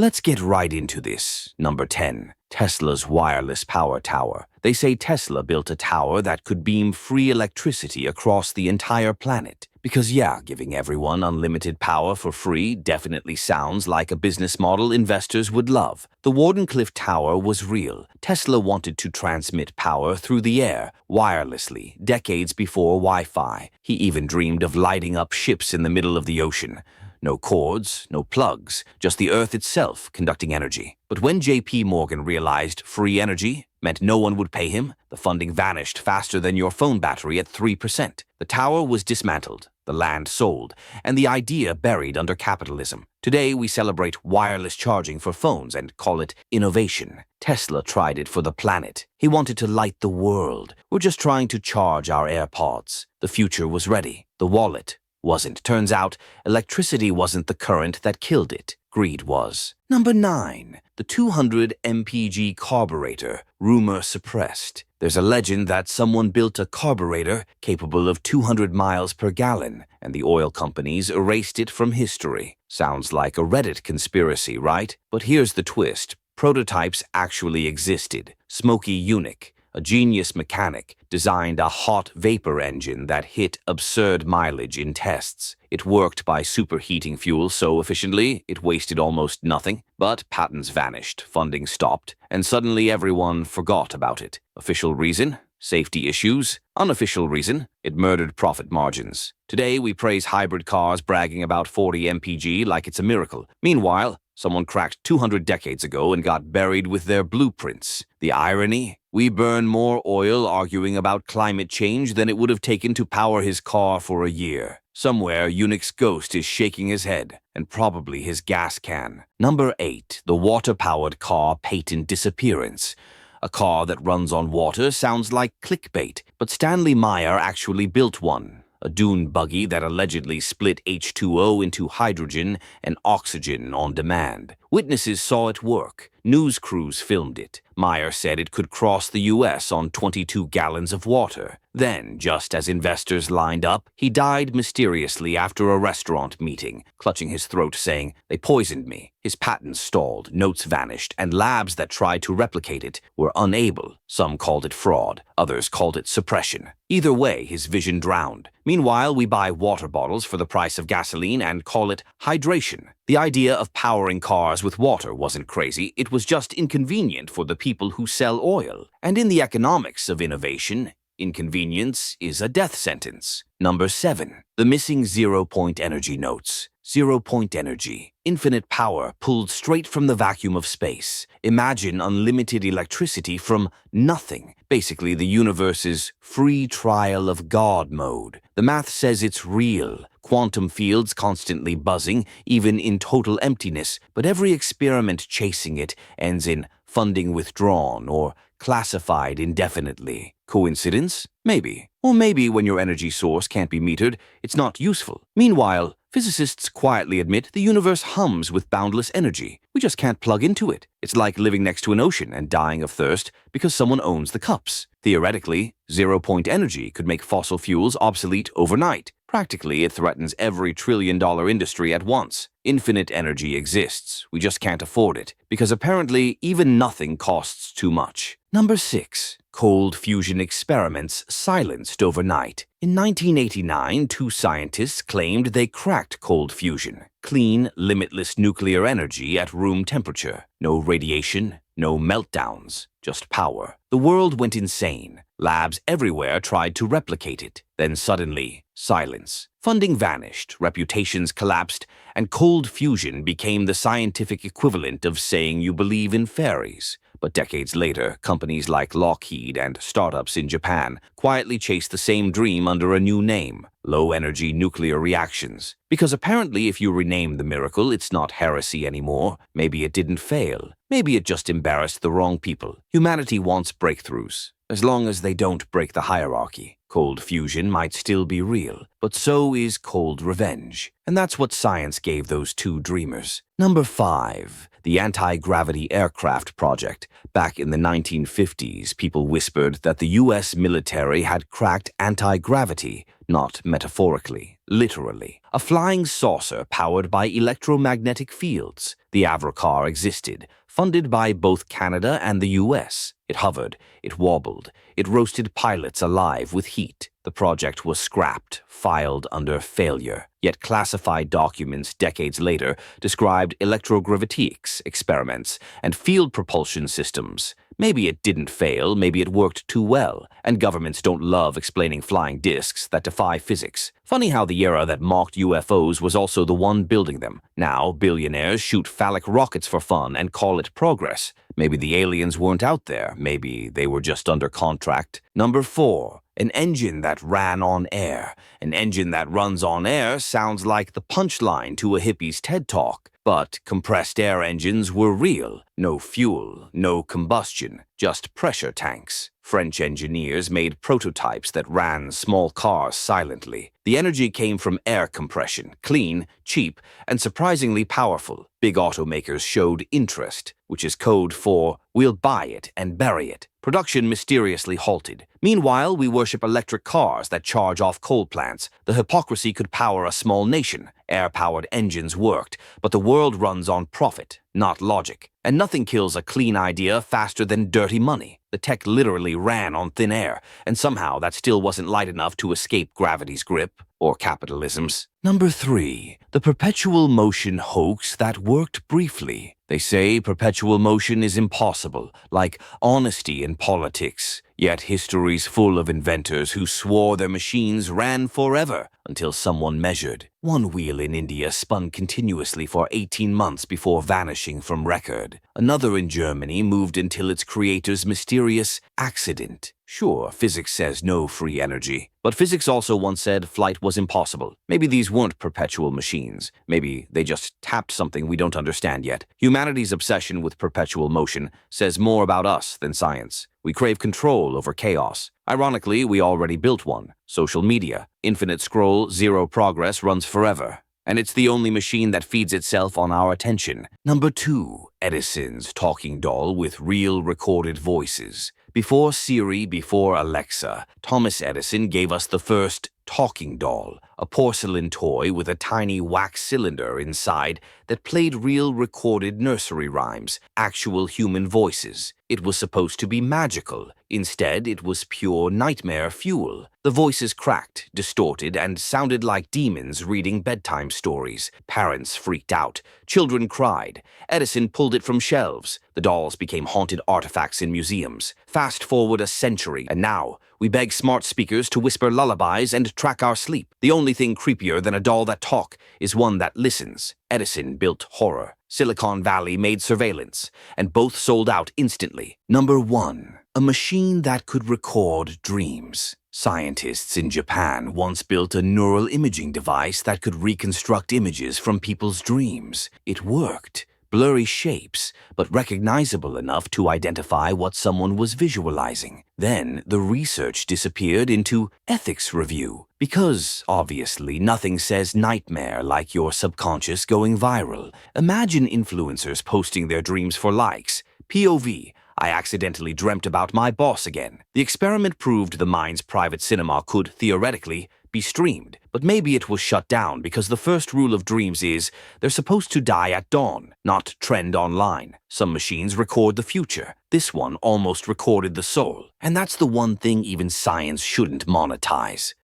Let's get right into this. Number 10. Tesla's wireless power tower. They say Tesla built a tower that could beam free electricity across the entire planet. Because yeah, giving everyone unlimited power for free definitely sounds like a business model investors would love. The Wardenclyffe Tower was real. Tesla wanted to transmit power through the air, wirelessly, decades before Wi-Fi. He even dreamed of lighting up ships in the middle of the ocean. No cords, no plugs, just the Earth itself conducting energy. But when J.P. Morgan realized free energy meant no one would pay him, the funding vanished faster than your phone battery at 3%. The tower was dismantled, the land sold, and the idea buried under capitalism. Today, we celebrate wireless charging for phones and call it innovation. Tesla tried it for the planet. He wanted to light the world. We're just trying to charge our AirPods. The future was ready. The wallet wasn't. Turns out, electricity wasn't the current that killed it. Greed was. Number 9. The 200 mpg carburetor, rumor suppressed. There's a legend that someone built a carburetor capable of 200 miles per gallon, and the oil companies erased it from history. Sounds like a Reddit conspiracy, right? But here's the twist. Prototypes actually existed. Smokey Yunick, a genius mechanic, designed a hot vapor engine that hit absurd mileage in tests. It worked by superheating fuel so efficiently it wasted almost nothing. But patents vanished, funding stopped, and suddenly everyone forgot about it. Official reason? Safety issues. Unofficial reason? It murdered profit margins. Today we praise hybrid cars bragging about 40 mpg like it's a miracle. Meanwhile, someone cracked 200 decades ago and got buried with their blueprints. The irony? We burn more oil arguing about climate change than it would have taken to power his car for a year. Somewhere, Unick's ghost is shaking his head, and probably his gas can. Number 8. The water-powered car patent disappearance. A car that runs on water sounds like clickbait, but Stanley Meyer actually built one. A dune buggy that allegedly split H2O into hydrogen and oxygen on demand. Witnesses saw it work. News crews filmed it. Meyer said it could cross the U.S. on 22 gallons of water. Then, just as investors lined up, he died mysteriously after a restaurant meeting, clutching his throat saying, "They poisoned me." His patents stalled, notes vanished, and labs that tried to replicate it were unable. Some called it fraud, others called it suppression. Either way, his vision drowned. Meanwhile, we buy water bottles for the price of gasoline and call it hydration. The idea of powering cars with water wasn't crazy, it was just inconvenient for the people who sell oil. And in the economics of innovation, inconvenience is a death sentence. Number 7. The missing zero-point energy notes. Zero-point energy. Infinite power pulled straight from the vacuum of space. Imagine unlimited electricity from nothing. Basically, the universe's free trial of God mode. The math says it's real. Quantum fields constantly buzzing, even in total emptiness. But every experiment chasing it ends in funding withdrawn or classified indefinitely. Coincidence? Maybe. Or maybe when your energy source can't be metered, it's not useful. Meanwhile, physicists quietly admit the universe hums with boundless energy. We just can't plug into it. It's like living next to an ocean and dying of thirst because someone owns the cups. Theoretically, zero-point energy could make fossil fuels obsolete overnight. Practically, it threatens every trillion-dollar industry at once. Infinite energy exists. We just can't afford it, because apparently even nothing costs too much. Number 6. Cold fusion experiments silenced overnight. In 1989, 2 scientists claimed they cracked cold fusion. Clean, limitless nuclear energy at room temperature. No radiation, no meltdowns, just power. The world went insane. Labs everywhere tried to replicate it. Then suddenly, silence. Funding vanished, reputations collapsed, and cold fusion became the scientific equivalent of saying you believe in fairies. But decades later, companies like Lockheed and startups in Japan quietly chased the same dream under a new name, low-energy nuclear reactions. Because apparently if you rename the miracle, it's not heresy anymore. Maybe it didn't fail. Maybe it just embarrassed the wrong people. Humanity wants breakthroughs, as long as they don't break the hierarchy. Cold fusion might still be real, but so is cold revenge. And that's what science gave those 2 dreamers. Number 5. The anti-gravity aircraft project. Back in the 1950s, people whispered that the U.S. military had cracked anti-gravity. not metaphorically, literally. A flying saucer powered by electromagnetic fields. The Avrocar existed, funded by both Canada and the US. It hovered, it wobbled, it roasted pilots alive with heat. The project was scrapped, filed under failure. Yet classified documents decades later described electrogravitics experiments and field propulsion systems. Maybe it didn't fail, maybe it worked too well, and governments don't love explaining flying discs that defy physics. Funny how the era that mocked UFOs was also the one building them. Now, billionaires shoot phallic rockets for fun and call it progress. Maybe the aliens weren't out there, maybe they were just under contract. Number 4. An engine that ran on air. An engine that runs on air sounds like the punchline to a hippie's TED Talk. But compressed air engines were real. No fuel, no combustion, just pressure tanks. French engineers made prototypes that ran small cars silently. The energy came from air compression, clean, cheap, and surprisingly powerful. Big automakers showed interest, which is code for "we'll buy it and bury it." Production mysteriously halted. Meanwhile, we worship electric cars that charge off coal plants. The hypocrisy could power a small nation. Air-powered engines worked, but the world runs on profit, not logic. And nothing kills a clean idea faster than dirty money. The tech literally ran on thin air, and somehow that still wasn't light enough to escape gravity's grip, or capitalism's. Number 3. The perpetual motion hoax that worked briefly. They say perpetual motion is impossible, like honesty in politics. Yet history's full of inventors who swore their machines ran forever until someone measured. One wheel in India spun continuously for 18 months before vanishing from record. Another in Germany moved until its creator's mysterious accident. Sure, physics says no free energy, but physics also once said flight was impossible. Maybe these weren't perpetual machines. Maybe they just tapped something we don't understand yet. Humanity's obsession with perpetual motion says more about us than science. We crave control over chaos. Ironically, we already built one. Social media. Infinite scroll, zero progress, runs forever. And it's the only machine that feeds itself on our attention. Number 2. Edison's talking doll with real recorded voices. Before Siri, before Alexa, Thomas Edison gave us the first talking doll, a porcelain toy with a tiny wax cylinder inside that played real recorded nursery rhymes, actual human voices. It was supposed to be magical. Instead, it was pure nightmare fuel. The voices cracked, distorted, and sounded like demons reading bedtime stories. Parents freaked out. Children cried. Edison pulled it from shelves. The dolls became haunted artifacts in museums. Fast forward a century, and now we beg smart speakers to whisper lullabies and track our sleep. The only thing creepier than a doll that talks is one that listens. Edison built horror. Silicon Valley made surveillance, and both sold out instantly. Number 1. A machine that could record dreams. Scientists in Japan once built a neural imaging device that could reconstruct images from people's dreams. It worked. Blurry shapes, but recognizable enough to identify what someone was visualizing. Then the research disappeared into ethics review, because obviously nothing says nightmare like your subconscious going viral. Imagine influencers posting their dreams for likes. POV, I accidentally dreamt about my boss again. The experiment proved the mind's private cinema could, theoretically, be streamed, but maybe it was shut down because the first rule of dreams is they're supposed to die at dawn, not trend online. Some machines record the future. This one almost recorded the soul. And that's the one thing even science shouldn't monetize.